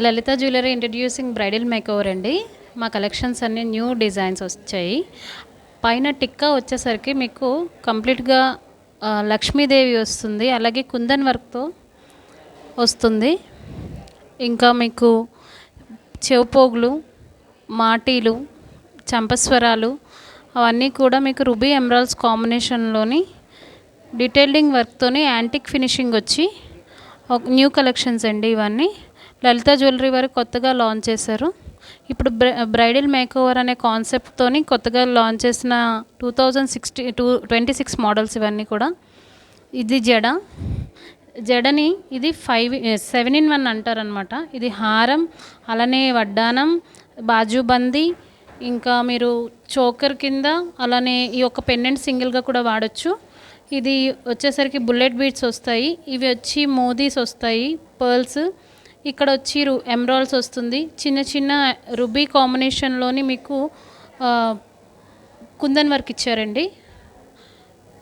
లలిత jewellery introducing bridal makeover అండి. మా collections అన్నీ న్యూ డిజైన్స్ వచ్చాయి. పైన టిక్కా వచ్చేసరికి మీకు కంప్లీట్గా లక్ష్మీదేవి వస్తుంది, అలాగే కుందన్ వర్క్తో వస్తుంది. ఇంకా మీకు చెవుపోగులు, మాటీలు, చంపస్వరాలు అవన్నీ కూడా మీకు రూబీ ఎమరాల్డ్స్ కాంబినేషన్లోని డీటెయిలింగ్ వర్క్తోని యాంటిక్ ఫినిషింగ్ వచ్చి న్యూ కలెక్షన్స్ అండి. ఇవన్నీ లలిత జ్యువెలరీ వారు కొత్తగా లాంచ్ చేశారు. ఇప్పుడు బ్రైడల్ మేకోవర్ అనే కాన్సెప్ట్తోని కొత్తగా లాంచ్ చేసిన 2026 మోడల్స్ ఇవన్నీ కూడా. ఇది జడని ఇది 7-in-1 అంటారనమాట. ఇది హారం, అలానే వడ్డానం, బాజుబందీ, ఇంకా మీరు చోకర్ కింద, అలానే ఈ యొక్క పెండెంట్ సింగిల్గా కూడా వాడచ్చు. ఇది వచ్చేసరికి బుల్లెట్ బీడ్స్ వస్తాయి, ఇవి వచ్చి మోదీస్ వస్తాయి, పర్ల్స్, ఇక్కడ వచ్చి ఎమరాల్డ్స్ వస్తుంది. చిన్న చిన్న రుబీ కాంబినేషన్లోని మీకు కుందన్ వర్క్ ఇచ్చారండి.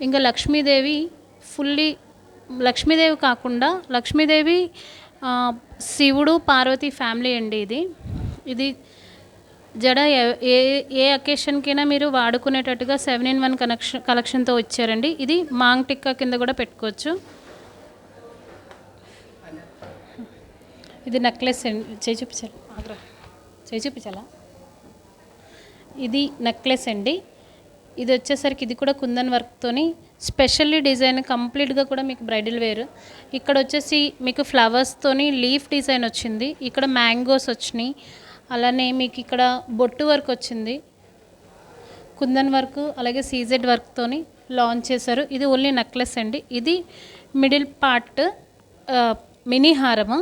ఇంకా లక్ష్మీదేవి ఫుల్లీ లక్ష్మీదేవి కాకుండా లక్ష్మీదేవి శివుడు పార్వతి ఫ్యామిలీ అండి. ఇది జడ ఏ అకేషన్కైనా మీరు వాడుకునేటట్టుగా 7-in-1 కలెక్షన్తో ఇచ్చారండి. ఇది మాంగ్ టిక్కా కింద కూడా పెట్టుకోవచ్చు. ఇది నెక్లెస్ అండి, చేయి చూపించాలా? ఇది నెక్లెస్ అండి. ఇది వచ్చేసరికి ఇది కూడా కుందన్ వర్క్తోని స్పెషల్లీ డిజైన్, కంప్లీట్గా కూడా మీకు బ్రైడల్ వేర్. ఇక్కడ వచ్చేసి మీకు ఫ్లవర్స్తోని లీఫ్ డిజైన్ వచ్చింది, ఇక్కడ మ్యాంగోస్ వచ్చినాయి, అలానే మీకు ఇక్కడ బొట్టు వర్క్ వచ్చింది, కుందన్ వర్క్, అలాగే సీజెడ్ వర్క్తోని లాంచ్ చేశారు. ఇది ఓన్లీ నెక్లెస్ అండి. ఇది మిడిల్ పార్ట్ మినీ హారము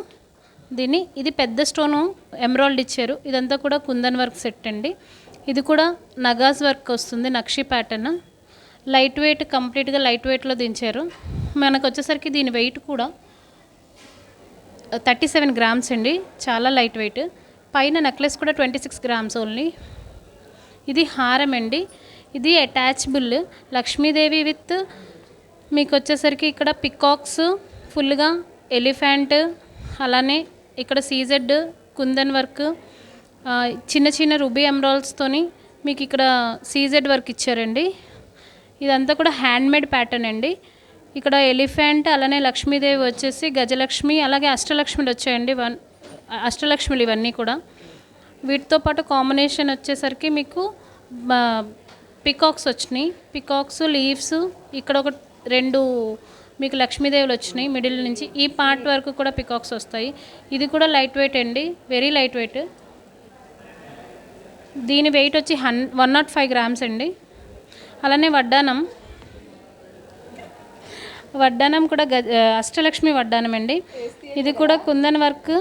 ఇది పెద్ద స్టోను ఎమరాల్డ్ ఇచ్చారు. ఇదంతా కూడా కుందన్ వర్క్ సెట్ అండి. ఇది కూడా నగాస్ వర్క్ వస్తుంది, నక్షి ప్యాటర్న్, లైట్ వెయిట్, కంప్లీట్గా లైట్ వెయిట్లో దించారు. మనకు వచ్చేసరికి దీని వెయిట్ కూడా 37 గ్రామ్స్ అండి, చాలా లైట్ వెయిట్. పైన నెక్లెస్ కూడా 26 గ్రామ్స్ ఓన్లీ. ఇది హారం అండి. ఇది అటాచబుల్ లక్ష్మీదేవి విత్ మీకు వచ్చేసరికి ఇక్కడ పికాక్స్, ఫుల్గా ఎలిఫెంట్, అలానే ఇక్కడ సీజెడ్ కుందన్ వర్క్, చిన్న చిన్న రూబీ ఎమరాల్డ్స్తోని మీకు ఇక్కడ సీజెడ్ వర్క్ ఇచ్చారండి. ఇదంతా కూడా హ్యాండ్మేడ్ ప్యాటర్న్ అండి. ఇక్కడ ఎలిఫెంట్, అలానే లక్ష్మీదేవి వచ్చేసి గజలక్ష్మి, అలాగే అష్టలక్ష్మిలు వచ్చాయండి. అష్టలక్ష్మిలు ఇవన్నీ కూడా. వీటితో పాటు కాంబినేషన్ వచ్చేసరికి మీకు పికాక్స్ వచ్చినాయి, పికాక్స్, లీవ్స్, ఇక్కడ ఒక 2 మీకు లక్ష్మీదేవులు వచ్చినాయి మిడిల్ నుంచి. ఈ పార్ట్ వరకు కూడా పికాక్స్ వస్తాయి. ఇది కూడా లైట్ వెయిట్ అండి, వెరీ లైట్ వెయిట్. దీని వెయిట్ వచ్చి 105 గ్రామ్స్ అండి. అలానే వడ్డానం కూడా అష్టలక్ష్మి వడ్డానం అండి. ఇది కూడా కుందన్ వర్క్,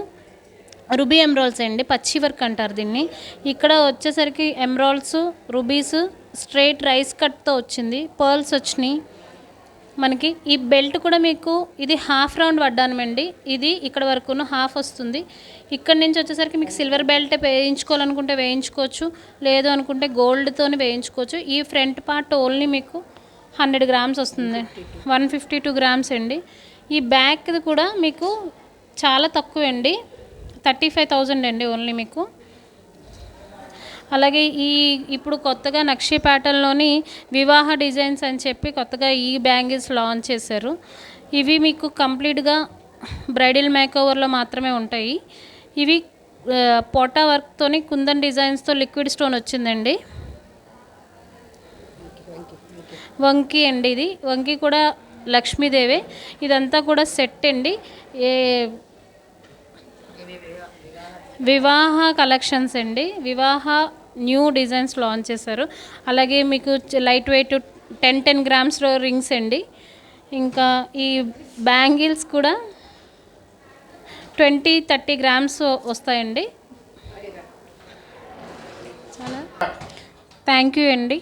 రూబీ ఎమరాల్డ్స్ అండి, పచ్చి వర్క్ అంటారు దీన్ని. ఇక్కడ వచ్చేసరికి ఎమరాల్డ్స్, రూబీస్, స్ట్రైట్ రైస్ కట్తో వచ్చింది, పర్ల్స్ వచ్చినాయి మనకి. ఈ బెల్ట్ కూడా మీకు ఇది హాఫ్ రౌండ్ వడ్డానం అండి. ఇది ఇక్కడ వరకును హాఫ్ వస్తుంది. ఇక్కడ నుంచి వచ్చేసరికి మీకు సిల్వర్ బెల్ట్ వేయించుకోవాలనుకుంటే వేయించుకోవచ్చు, లేదు అనుకుంటే గోల్డ్తోని వేయించుకోవచ్చు. ఈ ఫ్రంట్ పార్ట్ ఓన్లీ మీకు 100 గ్రామ్స్ వస్తుంది, 152 గ్రామ్స్ అండి. ఈ బ్యాక్ది కూడా మీకు చాలా తక్కువ అండి, 35,000 అండి ఓన్లీ మీకు. అలాగే ఇప్పుడు కొత్తగా నక్షి ప్యాటర్న్లోని వివాహ డిజైన్స్ అని చెప్పి కొత్తగా ఈ బ్యాంగిల్స్ లాంచ్ చేశారు. ఇవి మీకు కంప్లీట్గా బ్రైడల్ మేకోవర్లో మాత్రమే ఉంటాయి. ఇవి పోటా వర్క్తోని కుందన్ డిజైన్స్తో లిక్విడ్ స్టోన్ వచ్చిందండి. వంకీ అండి, ఇది వంకీ కూడా లక్ష్మీదేవే. ఇదంతా కూడా సెట్ అండి. వివాహ కలెక్షన్స్ అండి, వివాహ న్యూ డిజైన్స్ లాంచ్ చేశారు. అలాగే మీకు లైట్ వెయిట్ 10 గ్రామ్స్ రింగ్స్ అండి. ఇంకా ఈ బ్యాంగిల్స్ కూడా 20-30 గ్రామ్స్ వస్తాయండి. చాలా థ్యాంక్ యూ అండి.